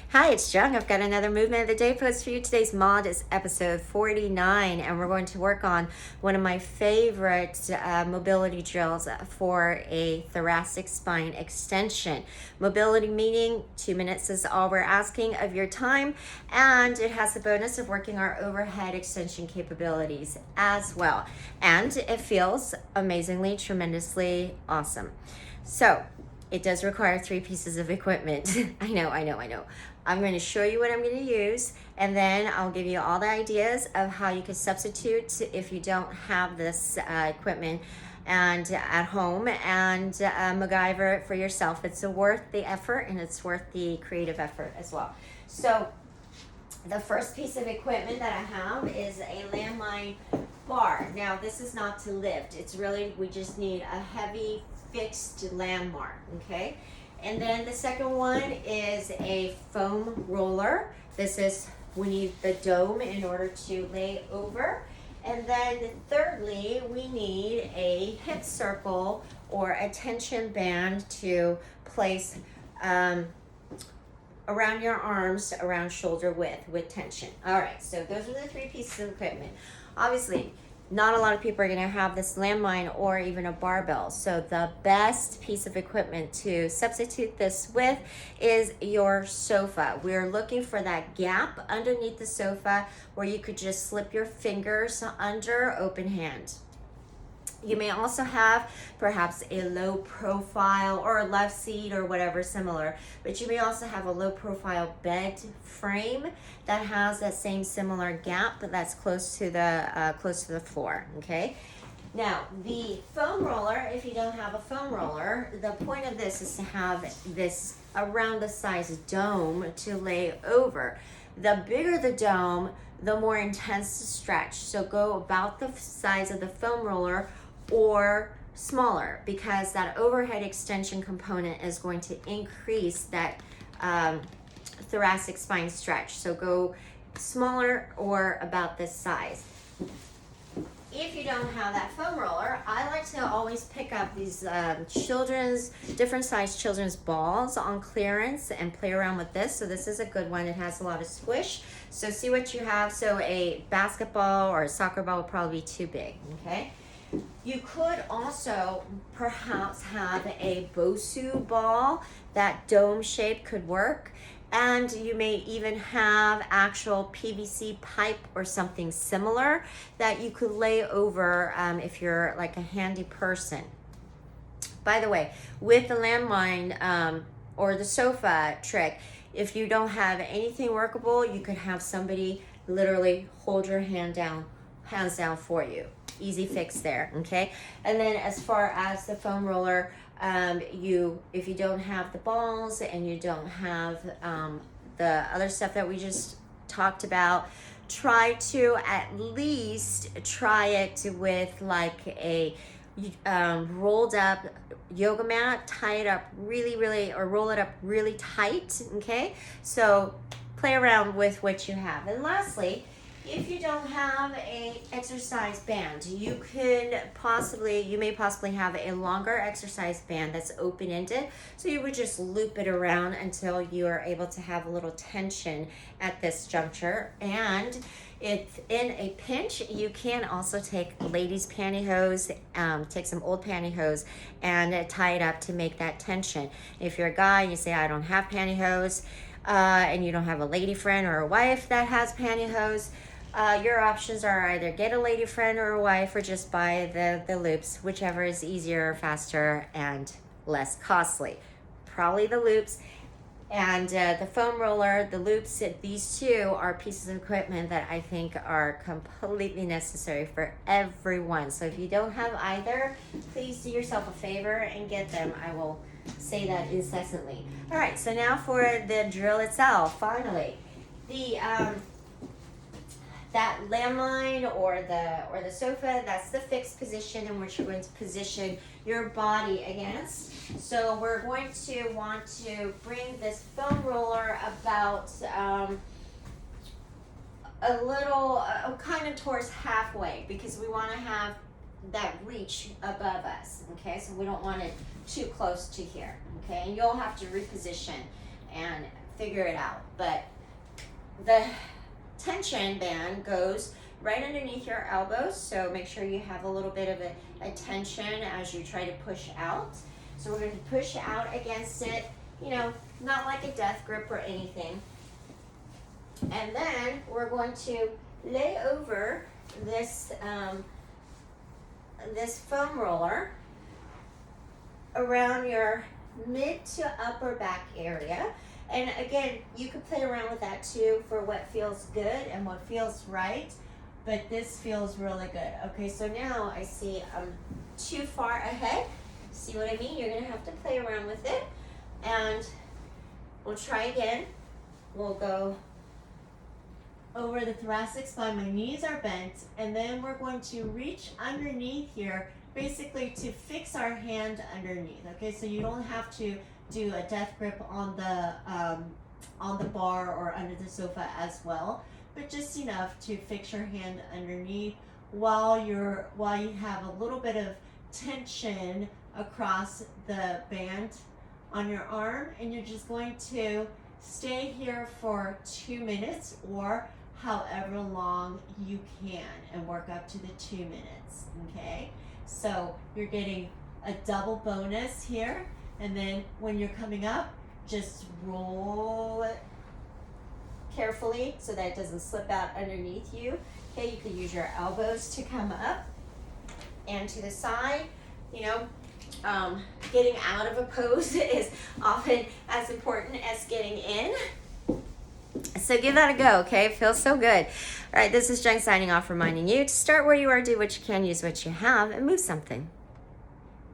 Hi, it's Jung. I've got another Movement of the Day post for you. Today's mod is episode 49, and we're going to work on one of my favorite mobility drills for a thoracic spine extension. Mobility meaning 2 minutes is all we're asking of your time, and it has the bonus of working our overhead extension capabilities as well. And it feels amazingly, tremendously awesome. So, it does require 3 pieces of equipment. I know. I'm going to show you what I'm going to use, and then I'll give you all the ideas of how you can substitute if you don't have this equipment and at home, and MacGyver it for yourself. It's worth the effort, and it's worth the creative effort as well. So the first piece of equipment that I have is a landmine bar. Now this is not to lift. It's really, we just need a heavy fixed landmark, okay? And then the second one is a foam roller. We need the dome in order to lay over. And then thirdly, we need a hip circle or a tension band to place around your arms, around shoulder width with tension. All right, so those are the 3 pieces of equipment. Obviously, not a lot of people are going to have this landmine or even a barbell. So the best piece of equipment to substitute this with is your sofa. We're looking for that gap underneath the sofa where you could just slip your fingers under open hand. You may also have perhaps a low profile or a love seat or whatever similar, but you may also have a low profile bed frame that has that same similar gap that's close to the floor, okay? Now, the foam roller, if you don't have a foam roller, the point of this is to have this around the size dome to lay over. The bigger the dome, the more intense the stretch. So go about the size of the foam roller or smaller, because that overhead extension component is going to increase that thoracic spine stretch. So go smaller or about this size. If you don't have that foam roller, I like to always pick up these different size children's balls on clearance and play around with this. So this is a good one. It has a lot of squish. So see what you have. So a basketball or a soccer ball would probably be too big, okay? You could also perhaps have a Bosu ball. That dome shape could work. And you may even have actual PVC pipe or something similar that you could lay over if you're like a handy person. By the way, with the landmine or the sofa trick, if you don't have anything workable, you could have somebody literally hold your hands down for you. Easy fix there, okay? And then as far as the foam roller, if you don't have the balls and you don't have the other stuff that we just talked about, try to at least try it with like a rolled up yoga mat, tie it up really, or roll it up really tight, okay? So play around with what you have. And lastly, if you don't have a exercise band, you may possibly have a longer exercise band that's open-ended. So you would just loop it around until you are able to have a little tension at this juncture. And if in a pinch, you can also take ladies' pantyhose, take some old pantyhose and tie it up to make that tension. If you're a guy and you say, I don't have pantyhose, and you don't have a lady friend or a wife that has pantyhose, your options are either get a lady friend or a wife, or just buy the loops, whichever is easier, faster, and less costly. Probably the loops. And the foam roller, the loops, these 2 are pieces of equipment that I think are completely necessary for everyone. So if you don't have either, please do yourself a favor and get them. I will say that incessantly. All right, so now for the drill itself. Finally, that landmine or the sofa, that's the fixed position in which you're going to position your body against. So we're going to want to bring this foam roller about a little kind of towards halfway, because we want to have that reach above us, okay? So we don't want it too close to here, okay? And you'll have to reposition and figure it out. But the tension band goes right underneath your elbows, so make sure you have a little bit of a tension as you try to push out. So we're going to push out against it, you know, not like a death grip or anything. And then we're going to lay over this this foam roller around your mid to upper back area. And again, you could play around with that too for what feels good and what feels right, but this feels really good. Okay, so now I see I'm too far ahead. See what I mean? You're gonna have to play around with it, and we'll try again. We'll go over the thoracic spine. My knees are bent, and then we're going to reach underneath here, basically to fix our hand underneath. Okay, so you don't have to do a death grip on the bar or under the sofa as well, but just enough to fix your hand underneath while you have a little bit of tension across the band on your arm, and you're just going to stay here for 2 minutes or however long you can and work up to the 2 minutes. Okay, so you're getting a double bonus here, and then when you're coming up, just roll it carefully so that it doesn't slip out underneath you. Okay, you could use your elbows to come up and to the side. You know, getting out of a pose is often as important as getting in. So give that a go, okay? It feels so good. All right, this is Jen signing off, reminding you to start where you are, do what you can, use what you have, and move something.